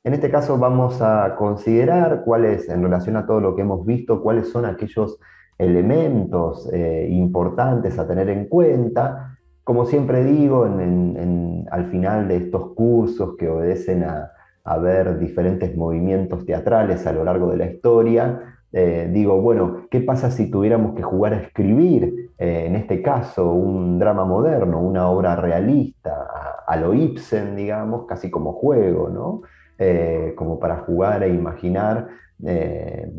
En este caso vamos a considerar cuáles, en relación a todo lo que hemos visto, cuáles son aquellos elementos importantes a tener en cuenta. Como siempre digo, al final de estos cursos que obedecen a ver diferentes movimientos teatrales a lo largo de la historia, digo, bueno, ¿qué pasa si tuviéramos que jugar a escribir, en este caso, un drama moderno, una obra realista, a lo Ibsen, digamos, casi como juego, ¿no? Como para jugar e imaginar eh,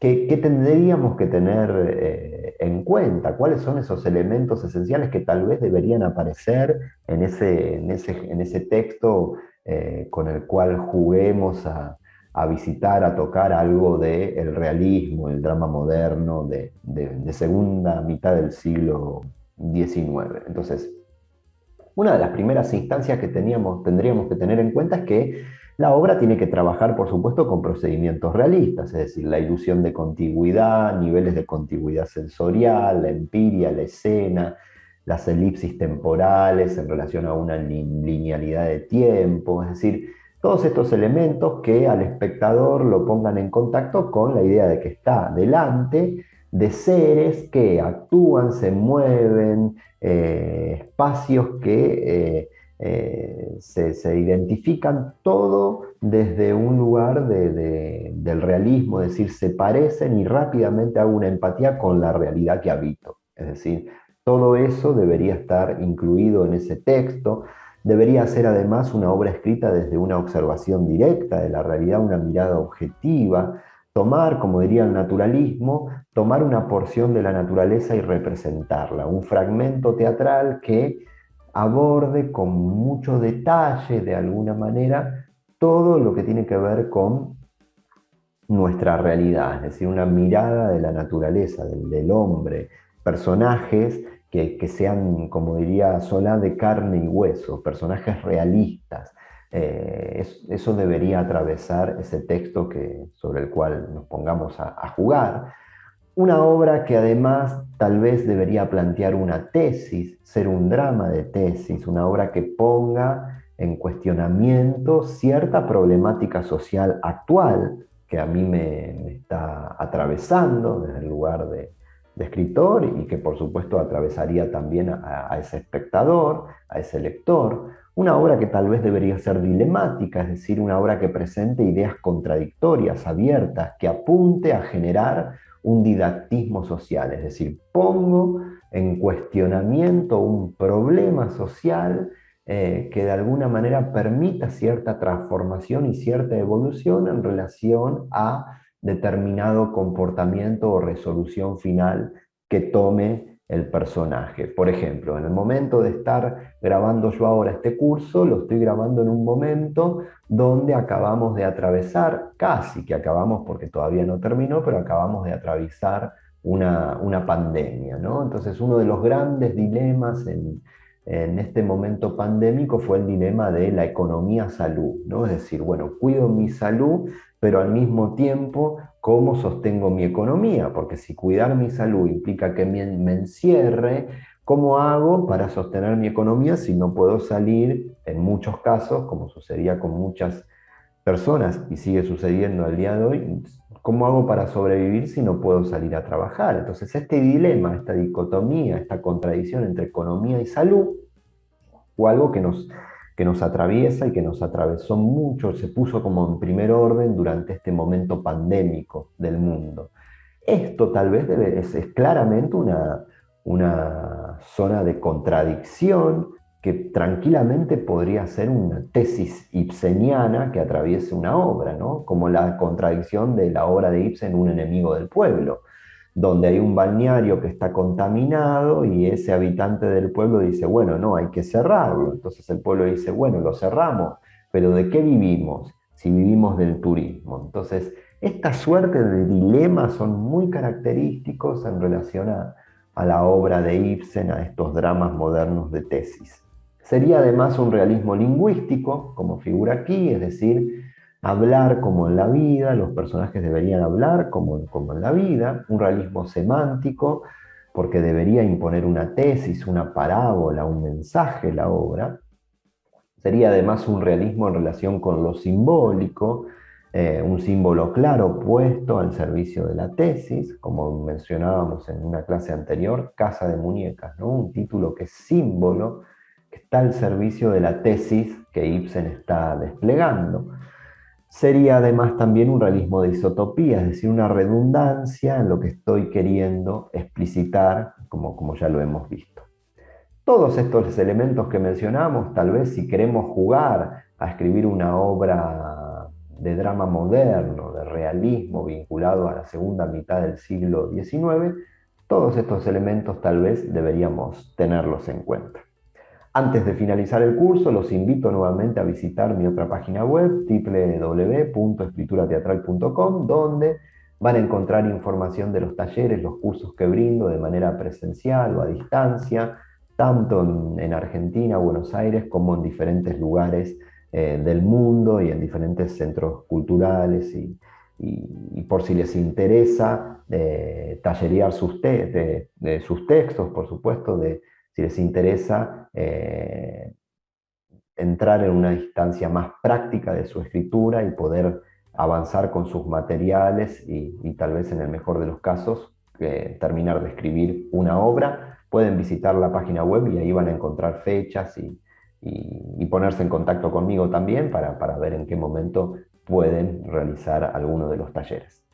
qué tendríamos que tener en cuenta, cuáles son esos elementos esenciales que tal vez deberían aparecer en ese texto con el cual juguemos a visitar, a tocar algo del realismo, el drama moderno de segunda mitad del siglo XIX. Entonces, una de las primeras instancias que tendríamos que tener en cuenta es que la obra tiene que trabajar, por supuesto, con procedimientos realistas, es decir, la ilusión de contigüidad, niveles de contigüidad sensorial, la empiria, la escena, las elipsis temporales en relación a una linealidad de tiempo, es decir, todos estos elementos que al espectador lo pongan en contacto con la idea de que está delante de seres que actúan, se mueven, espacios que se identifican todo desde un lugar del realismo, es decir, se parecen y rápidamente hago una empatía con la realidad que habito. Es decir, todo eso debería estar incluido en ese texto. Debería ser además una obra escrita desde una observación directa de la realidad, una mirada objetiva, tomar, como diría el naturalismo, tomar una porción de la naturaleza y representarla, un fragmento teatral que aborde con mucho detalle, de alguna manera, todo lo que tiene que ver con nuestra realidad, es decir, una mirada de la naturaleza, del hombre, personajes que sean, como diría Solá, de carne y hueso, personajes realistas. Eso debería atravesar ese texto sobre el cual nos pongamos a jugar. Una obra que además tal vez debería plantear una tesis, ser un drama de tesis, una obra que ponga en cuestionamiento cierta problemática social actual que a mí me está atravesando desde el lugar de escritor y que por supuesto atravesaría también a ese espectador, a ese lector. Una obra que tal vez debería ser dilemática, es decir, una obra que presente ideas contradictorias, abiertas, que apunte a generar un didactismo social, es decir, pongo en cuestionamiento un problema social que de alguna manera permita cierta transformación y cierta evolución en relación a determinado comportamiento o resolución final que tome el personaje. Por ejemplo, en el momento de estar grabando yo ahora este curso, lo estoy grabando en un momento donde acabamos de atravesar, casi que acabamos porque todavía no terminó, pero acabamos de atravesar una pandemia, ¿no? Entonces, uno de los grandes dilemas en este momento pandémico fue el dilema de la economía-salud, ¿no? Es decir, bueno, cuido mi salud, pero al mismo tiempo, ¿cómo sostengo mi economía? Porque si cuidar mi salud implica que me encierre, ¿cómo hago para sostener mi economía si no puedo salir, en muchos casos, como sucedía con muchas personas y sigue sucediendo al día de hoy? ¿Cómo hago para sobrevivir si no puedo salir a trabajar? Entonces, este dilema, esta dicotomía, esta contradicción entre economía y salud, o algo que nos atraviesa y que nos atravesó mucho, se puso como en primer orden durante este momento pandémico del mundo. Esto tal vez es claramente una zona de contradicción que tranquilamente podría ser una tesis ibseniana que atraviese una obra, ¿no? Como la contradicción de la obra de Ibsen, Un enemigo del pueblo, donde hay un balneario que está contaminado y ese habitante del pueblo dice, bueno, no, hay que cerrarlo. Entonces el pueblo dice, bueno, lo cerramos, pero ¿de qué vivimos? Si vivimos del turismo. Entonces, esta suerte de dilemas son muy característicos en relación a la obra de Ibsen, a estos dramas modernos de tesis. Sería además un realismo lingüístico, como figura aquí, es decir, hablar como en la vida, los personajes deberían hablar como en la vida, un realismo semántico, porque debería imponer una tesis, una parábola, un mensaje la obra, Sería además un realismo en relación con lo simbólico, un símbolo claro puesto al servicio de la tesis, como mencionábamos en una clase anterior, Casa de Muñecas, ¿no? Un título que es símbolo, que está al servicio de la tesis que Ibsen está desplegando. Sería además también un realismo de isotopía, es decir, una redundancia en lo que estoy queriendo explicitar, como ya lo hemos visto. Todos estos elementos que mencionamos, tal vez si queremos jugar a escribir una obra de drama moderno, de realismo vinculado a la segunda mitad del siglo XIX, todos estos elementos tal vez deberíamos tenerlos en cuenta. Antes de finalizar el curso, los invito nuevamente a visitar mi otra página web, www.escriturateatral.com, donde van a encontrar información de los talleres, los cursos que brindo de manera presencial o a distancia, tanto en Argentina, Buenos Aires, como en diferentes lugares del mundo y en diferentes centros culturales y por si les interesa tallerear sus textos, por supuesto, si les interesa entrar en una distancia más práctica de su escritura y poder avanzar con sus materiales y tal vez en el mejor de los casos terminar de escribir una obra, pueden visitar la página web y ahí van a encontrar fechas y ponerse en contacto conmigo también para ver en qué momento pueden realizar alguno de los talleres.